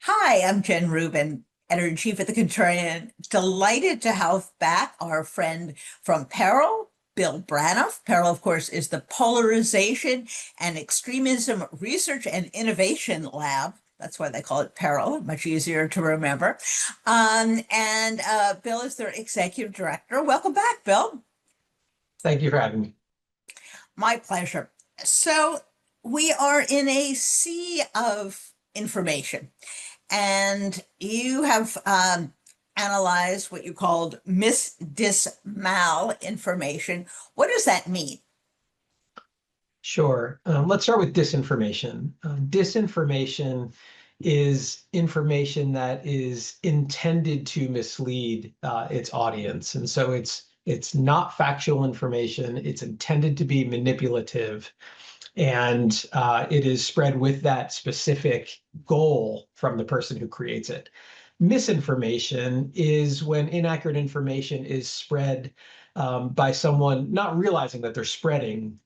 Hi, I'm Jen Rubin, editor-in-chief at the Contrarian. Delighted to have back our friend from PERIL, Bill Braniff. PERIL, of course, is the Polarization and Extremism Research and Innovation Lab. That's why they call it PERIL, much easier to remember. And Bill is their executive director. Welcome back, Bill. Thank you for having me. My pleasure. So we are in a sea of information. And you have analyzed what you called mal information. What does that mean? Sure. Let's start with disinformation. Disinformation is information that is intended to mislead its audience. And so it's not factual information. It's intended to be manipulative. And it is spread with that specific goal from the person who creates it. Misinformation is when inaccurate information is spread by someone not realizing that they're spreading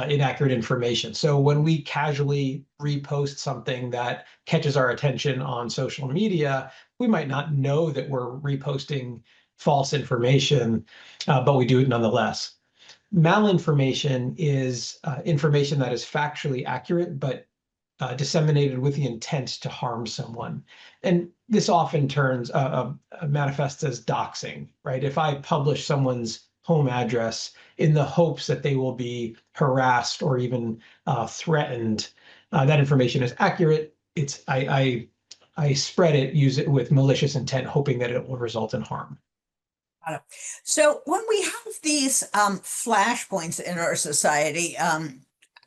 inaccurate information. So when we casually repost something that catches our attention on social media, we might not know that we're reposting false information, but we do it nonetheless. Malinformation is information that is factually accurate, but disseminated with the intent to harm someone. And this often manifests as doxing, right? If I publish someone's home address in the hopes that they will be harassed or even threatened, that information is accurate. I spread it, use it with malicious intent, hoping that it will result in harm. Got it. So when we have these flashpoints in our society,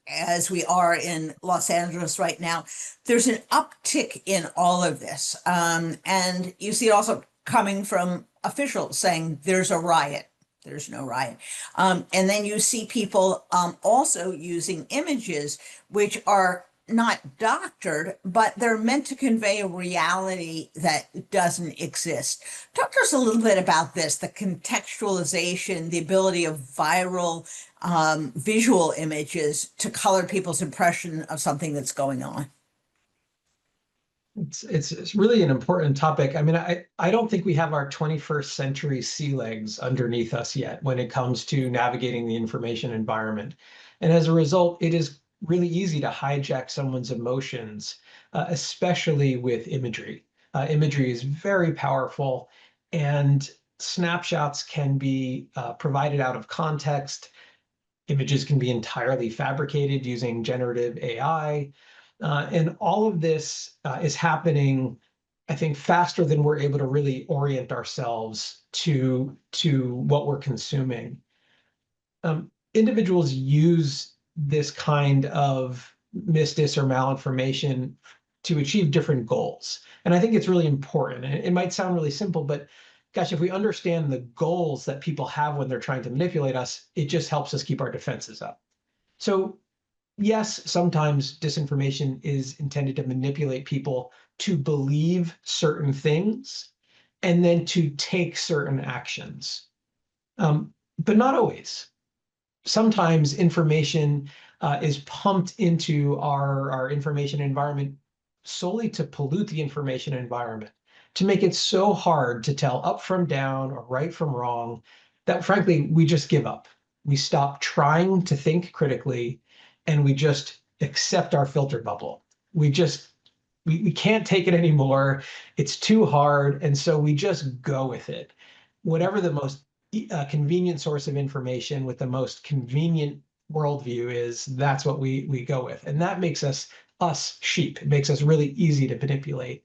as we are in Los Angeles right now, there's an uptick in all of this. And you see it also coming from officials saying there's a riot. There's no riot. And then you see people also using images which are not doctored, but they're meant to convey a reality that doesn't exist. Talk to us a little bit about this, the contextualization, the ability of viral visual images to color people's impression of something that's going on. It's really an important topic. I mean, I don't think we have our 21st century sea legs underneath us yet when it comes to navigating the information environment. And as a result, it is really easy to hijack someone's emotions, especially with imagery. Imagery is very powerful, and snapshots can be provided out of context. Images can be entirely fabricated using generative AI. And all of this is happening, I think, faster than we're able to really orient ourselves to what we're consuming. Individuals use this kind of misdis or malinformation to achieve different goals. And I think it's really important. And it might sound really simple, but gosh, if we understand the goals that people have when they're trying to manipulate us, it just helps us keep our defenses up. So yes, sometimes disinformation is intended to manipulate people to believe certain things and then to take certain actions, but not always. Sometimes information is pumped into our information environment solely to pollute the information environment, to make it so hard to tell up from down or right from wrong that frankly, we just give up. We stop trying to think critically and we just accept our filter bubble. We can't take it anymore. It's too hard. And so we just go with it. Whatever the most convenient source of information with the most convenient worldview is, that's what we go with. And that makes us sheep. It makes us really easy to manipulate.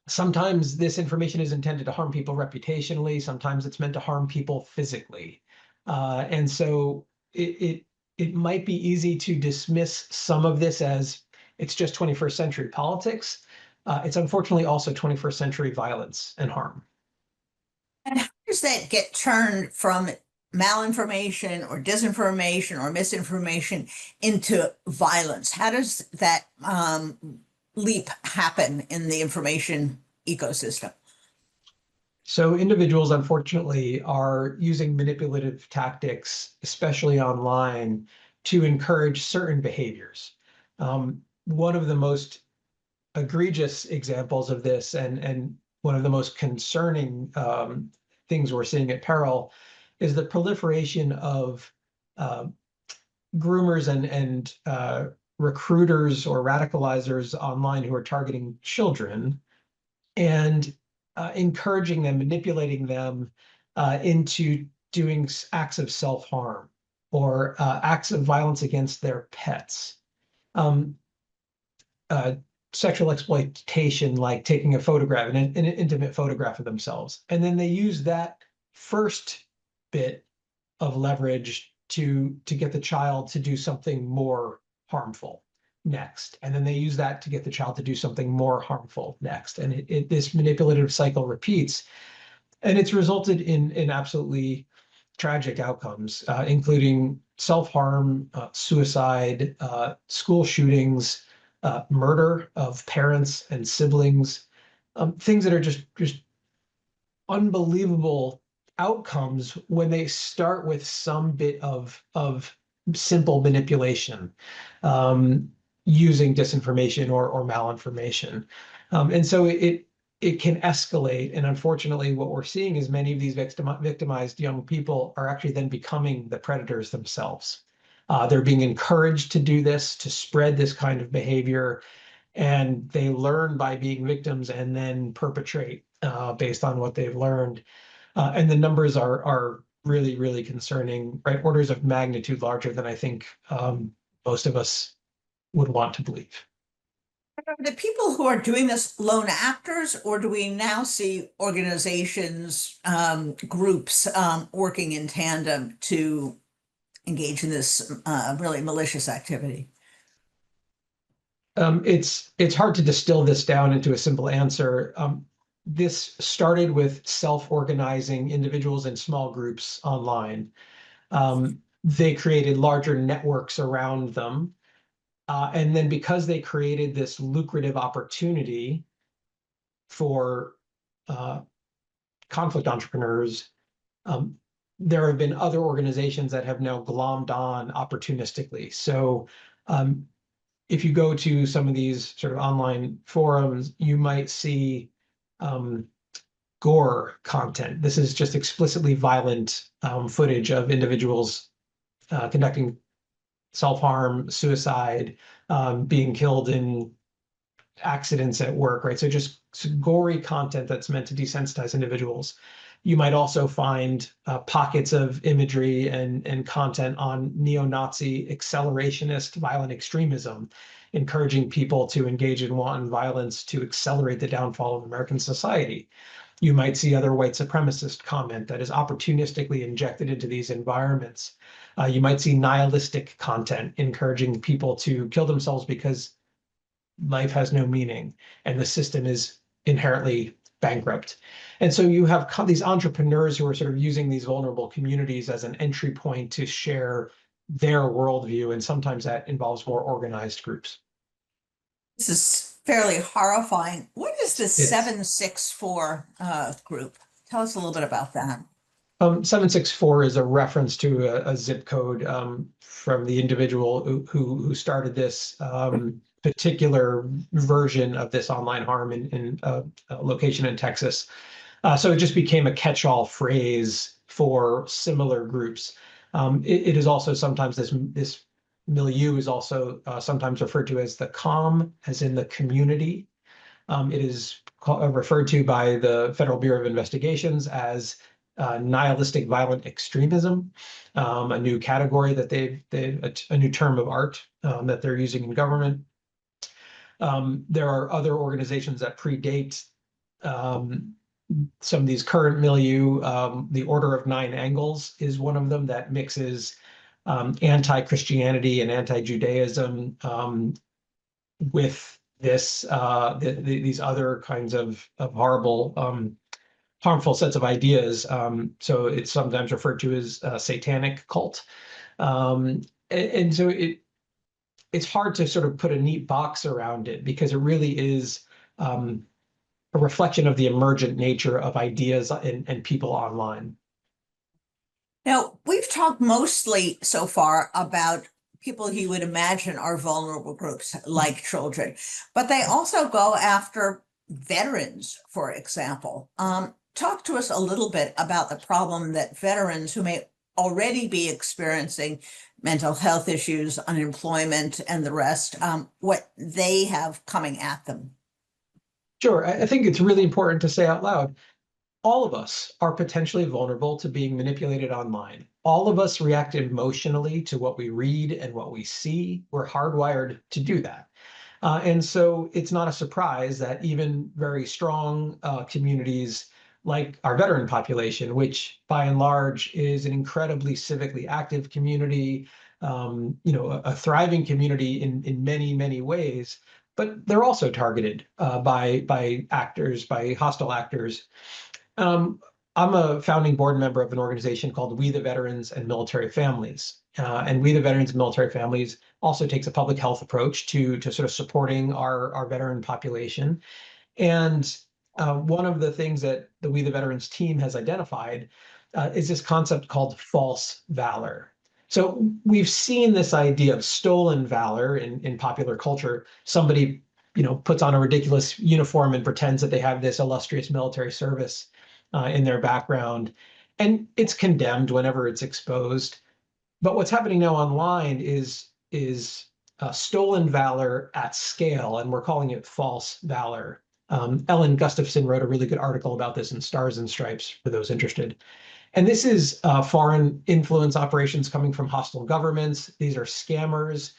Sometimes this information is intended to harm people reputationally. Sometimes it's meant to harm people physically. And so it might be easy to dismiss some of this as it's just 21st century politics. It's unfortunately also 21st century violence and harm. And how does that get turned from malinformation or disinformation or misinformation into violence? How does that leap happen in the information ecosystem? So individuals, unfortunately, are using manipulative tactics, especially online, to encourage certain behaviors. One of the most egregious examples of this, and one of the most concerning things we're seeing at PERIL is the proliferation of groomers and recruiters or radicalizers online who are targeting children and encouraging them, manipulating them into doing acts of self-harm or acts of violence against their pets. Um, Sexual exploitation, like taking a photograph, an intimate photograph of themselves. And then they use that first bit of leverage to get the child to do something more harmful next. And then they use that to get the child to do something more harmful next. And this manipulative cycle repeats. And it's resulted in absolutely tragic outcomes, including self-harm, suicide, school shootings, murder of parents and siblings, things that are just unbelievable outcomes when they start with some bit of simple manipulation, using disinformation or malinformation. And so it can escalate. And unfortunately, what we're seeing is many of these victimized young people are actually then becoming the predators themselves. They're being encouraged to do this, to spread this kind of behavior, and they learn by being victims and then perpetrate based on what they've learned. And the numbers are really, really concerning, right? Orders of magnitude larger than I think most of us would want to believe. Are the people who are doing this lone actors, or do we now see organizations, groups working in tandem to engage in this really malicious activity? It's hard to distill this down into a simple answer. This started with self-organizing individuals in small groups online. They created larger networks around them. And then because they created this lucrative opportunity for conflict entrepreneurs, there have been other organizations that have now glommed on opportunistically. So if you go to some of these sort of online forums, you might see gore content. This is just explicitly violent footage of individuals conducting self-harm, suicide, being killed in accidents at work, right? So just gory content that's meant to desensitize individuals. You might also find pockets of imagery and content on neo-Nazi accelerationist violent extremism, encouraging people to engage in wanton violence to accelerate the downfall of American society. You might see other white supremacist comment that is opportunistically injected into these environments. You might see nihilistic content encouraging people to kill themselves because life has no meaning and the system is inherently bankrupt. And so you have these entrepreneurs who are sort of using these vulnerable communities as an entry point to share their worldview, and sometimes that involves more organized groups. This is fairly horrifying. What is the It's 764 group? Tell us a little bit about that. 764 is a reference to a zip code from the individual who started this particular version of this online harm in a location in Texas. So it just became a catch-all phrase for similar groups. It is also sometimes this milieu is also sometimes referred to as the COM, as in the community. It is referred to by the Federal Bureau of Investigations as nihilistic violent extremism, a new category that a new term of art that they're using in government. There are other organizations that predate some of these current milieu. The Order of Nine Angles is one of them that mixes anti-Christianity and anti-Judaism with these other kinds of horrible, harmful sets of ideas. So it's sometimes referred to as a satanic cult. And so it's hard to sort of put a neat box around it because it really is a reflection of the emergent nature of ideas and people online. Now, we've talked mostly so far about people you would imagine are vulnerable groups like children, but they also go after veterans, for example. Talk to us a little bit about the problem that veterans who may already be experiencing mental health issues, unemployment, and the rest, what they have coming at them. Sure, I think it's really important to say out loud, all of us are potentially vulnerable to being manipulated online. All of us react emotionally to what we read and what we see. We're hardwired to do that. And so it's not a surprise that even very strong communities like our veteran population, which by and large is an incredibly civically active community, a thriving community in many, many ways, but they're also targeted by actors, by hostile actors. I'm a founding board member of an organization called We the Veterans and Military Families. And We the Veterans and Military Families also takes a public health approach to sort of supporting our veteran population. And one of the things that the We the Veterans team has identified is this concept called false valor. So we've seen this idea of stolen valor in popular culture. Somebody, puts on a ridiculous uniform and pretends that they have this illustrious military service in their background, and it's condemned whenever it's exposed. But what's happening now online is stolen valor at scale, and we're calling it false valor. Ellen Gustafson wrote a really good article about this in Stars and Stripes for those interested. And this is foreign influence operations coming from hostile governments. These are scammers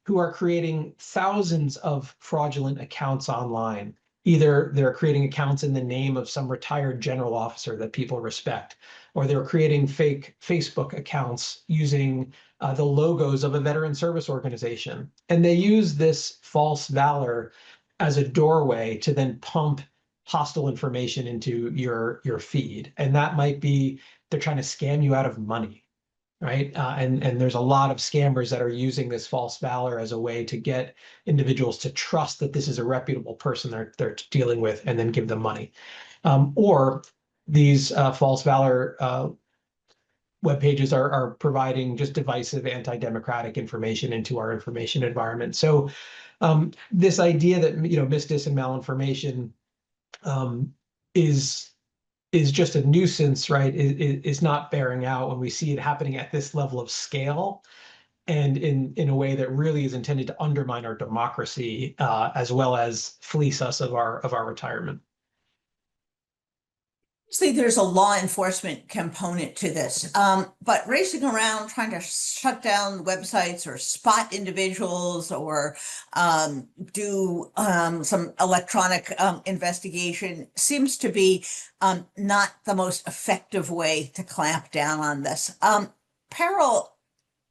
who are creating thousands of fraudulent accounts online. Either they're creating accounts in the name of some retired general officer that people respect, or they're creating fake Facebook accounts using the logos of a veteran service organization. And they use this false valor as a doorway to then pump hostile information into your feed. And that might be they're trying to scam you out of money, right? And there's a lot of scammers that are using this false valor as a way to get individuals to trust that this is a reputable person they're dealing with, and then give them money. Or these false valor web pages are providing just divisive, anti-democratic information into our information environment. So this idea that misdis and malinformation is just a nuisance, right, is not bearing out when we see it happening at this level of scale, and in a way that really is intended to undermine our democracy, as well as fleece us of our retirement. See, there's a law enforcement component to this, but racing around trying to shut down websites or spot individuals or do some electronic investigation seems to be not the most effective way to clamp down on this. PERIL,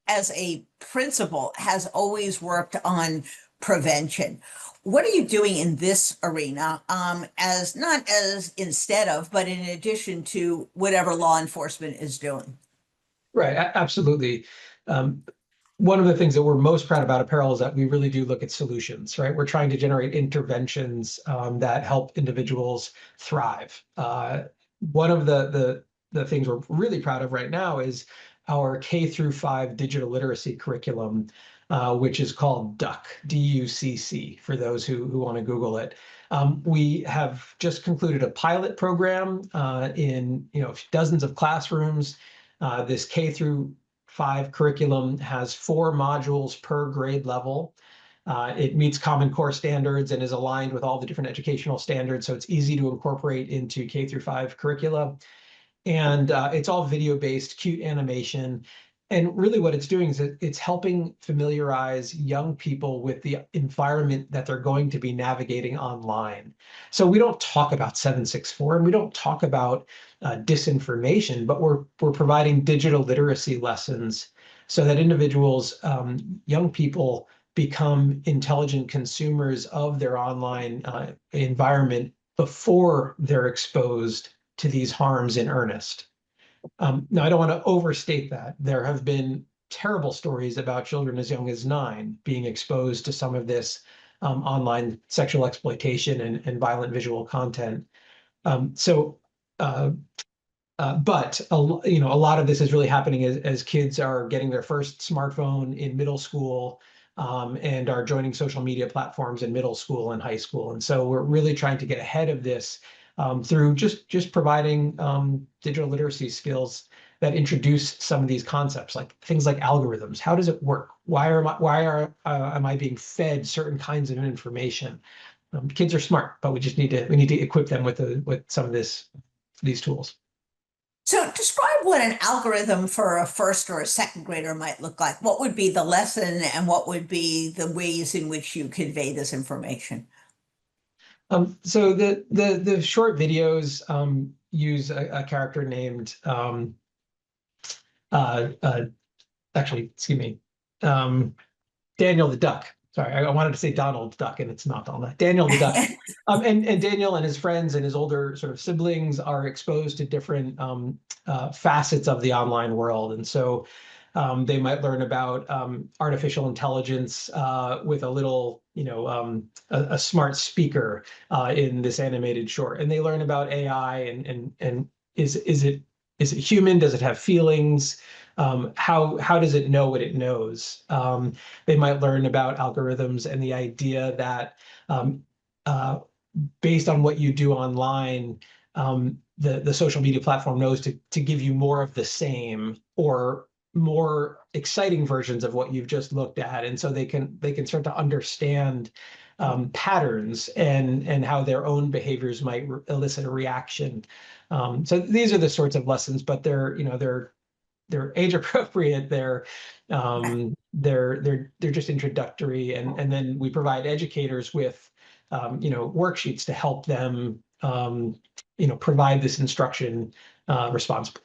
as a principle, has always worked on prevention. What are you doing in this arena, as not as instead of, but in addition to whatever law enforcement is doing? Right, absolutely. One of the things that we're most proud about at PERIL is that we really do look at solutions, right? We're trying to generate interventions that help individuals thrive. One of the things we're really proud of right now is our K-5 digital literacy curriculum, which is called DUCC, D-U-C-C, for those who want to Google it. We have just concluded a pilot program in dozens of classrooms. This K-5 curriculum has 4 modules per grade level. It meets Common Core standards and is aligned with all the different educational standards, so it's easy to incorporate into K-5 curricula. And it's all video-based, cute animation. And really what it's doing is it's helping familiarize young people with the environment that they're going to be navigating online. So we don't talk about 764, and we don't talk about disinformation, but we're providing digital literacy lessons so that individuals, young people, become intelligent consumers of their online environment before they're exposed to these harms in earnest. Now, I don't want to overstate that. There have been terrible stories about children as young as 9 being exposed to some of this online sexual exploitation and violent visual content. So But a lot of this is really happening as kids are getting their first smartphone in middle school, and are joining social media platforms in middle school and high school. And so we're really trying to get ahead of this through just providing digital literacy skills that introduce some of these concepts, like things like algorithms. How does it work? Why am I being fed certain kinds of information? Kids are smart, but we need to equip them with some of these tools. So describe what an algorithm for a first or a second grader might look like. What would be the lesson and what would be the ways in which you convey this information? So the short videos use a character named uh, uh, actually, excuse me, Daniel the Duck. Sorry, I wanted to say Donald Duck, and it's not Donald. Daniel the Duck. And Daniel and his friends and his older sort of siblings are exposed to different facets of the online world. And so they might learn about artificial intelligence with a little, a smart speaker in this animated short. And they learn about AI and is it human? Does it have feelings? How does it know what it knows? They might learn about algorithms and the idea that um, uh, based on what you do online, the social media platform knows to give you more of the same or more exciting versions of what you've just looked at, and so they can start to understand patterns and how their own behaviors might elicit a reaction. So these are the sorts of lessons, but they're age appropriate. They're just introductory, and then we provide educators with worksheets to help them provide this instruction responsibly.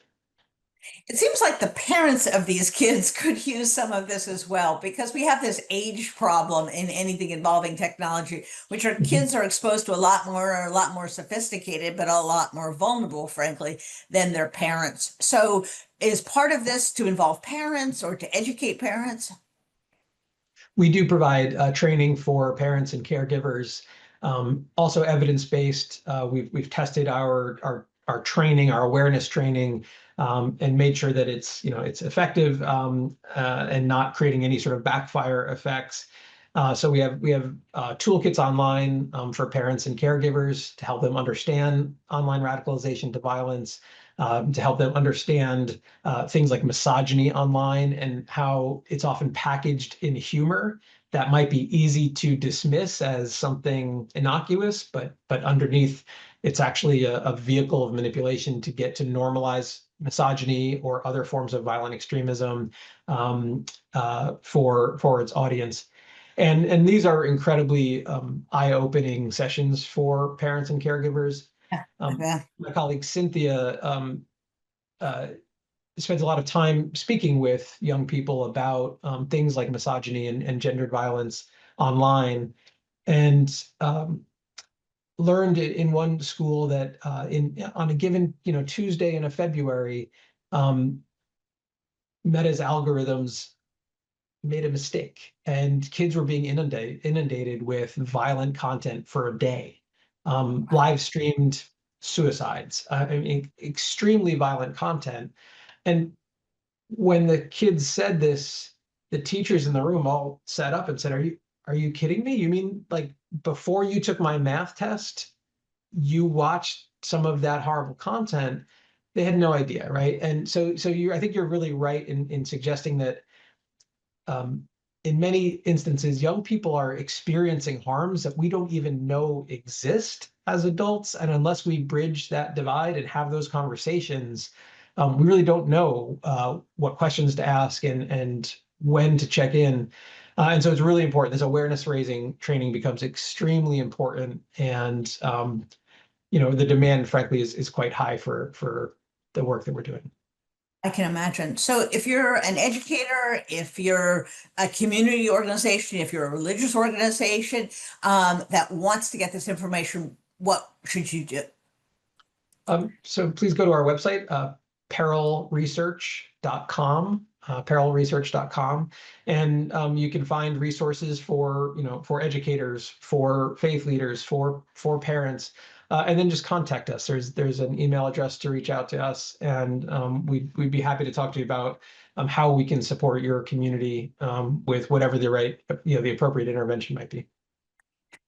It seems like the parents of these kids could use some of this as well, because we have this age problem in anything involving technology, which our Mhm. kids are exposed to a lot more sophisticated, but a lot more vulnerable, frankly, than their parents. So is part of this to involve parents or to educate parents? We do provide training for parents and caregivers, also evidence-based. We've tested our training, our awareness training, and made sure that it's effective and not creating any sort of backfire effects. So we have toolkits online for parents and caregivers to help them understand online radicalization to violence, to help them understand things like misogyny online and how it's often packaged in humor that might be easy to dismiss as something innocuous, but underneath it's actually a vehicle of manipulation to get to normalize misogyny or other forms of violent extremism for its audience. And these are incredibly eye-opening sessions for parents and caregivers. Yeah. My colleague Cynthia uh, spends a lot of time speaking with young people about things like misogyny and gendered violence online, and learned in one school that on a given Tuesday in a February, um, Meta's algorithms made a mistake and kids were being inundated with violent content for a day, live streamed suicides, I mean, extremely violent content. And when the kids said this, the teachers in the room all sat up and said, are you kidding me? You mean like before you took my math test, you watched some of that horrible content? They had no idea, right? And so I think you're really right in suggesting that um, in many instances, young people are experiencing harms that we don't even know exist as adults. And unless we bridge that divide and have those conversations, we really don't know what questions to ask and when to check in. And so it's really important. This awareness raising training becomes extremely important. And the demand, frankly, is quite high for the work that we're doing. I can imagine. So if you're an educator, if you're a community organization, if you're a religious organization that wants to get this information, what should you do? So please go to our website, perilresearch.com. perilresearch.com, and you can find resources for for educators, for faith leaders, for parents, and then just contact us. There's an email address to reach out to us, and we'd be happy to talk to you about how we can support your community with whatever the appropriate intervention might be.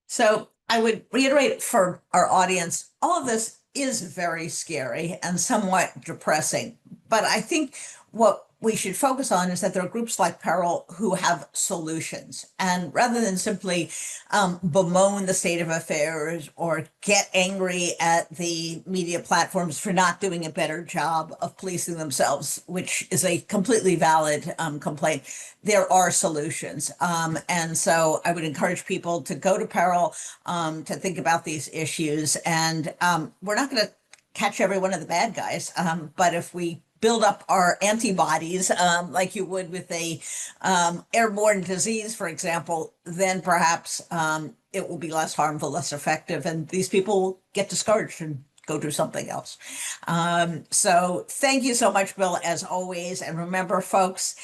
So I would reiterate for our audience, all of this is very scary and somewhat depressing. But I think what we should focus on is that there are groups like PERIL who have solutions. And rather than simply bemoan the state of affairs or get angry at the media platforms for not doing a better job of policing themselves, which is a completely valid complaint, there are solutions. And so I would encourage people to go to PERIL to think about these issues. And we're not going to catch every one of the bad guys, but if we build up our antibodies like you would with a airborne disease, for example, then perhaps it will be less harmful, less effective, and these people will get discouraged and go do something else. So thank you so much, Bill, as always. And remember, folks,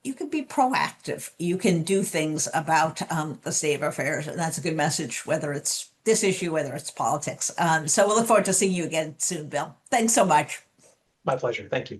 you can be proactive. You can do things about the state of affairs, and that's a good message, whether it's this issue, whether it's politics. So we'll look forward to seeing you again soon, Bill. Thanks so much. My pleasure. Thank you.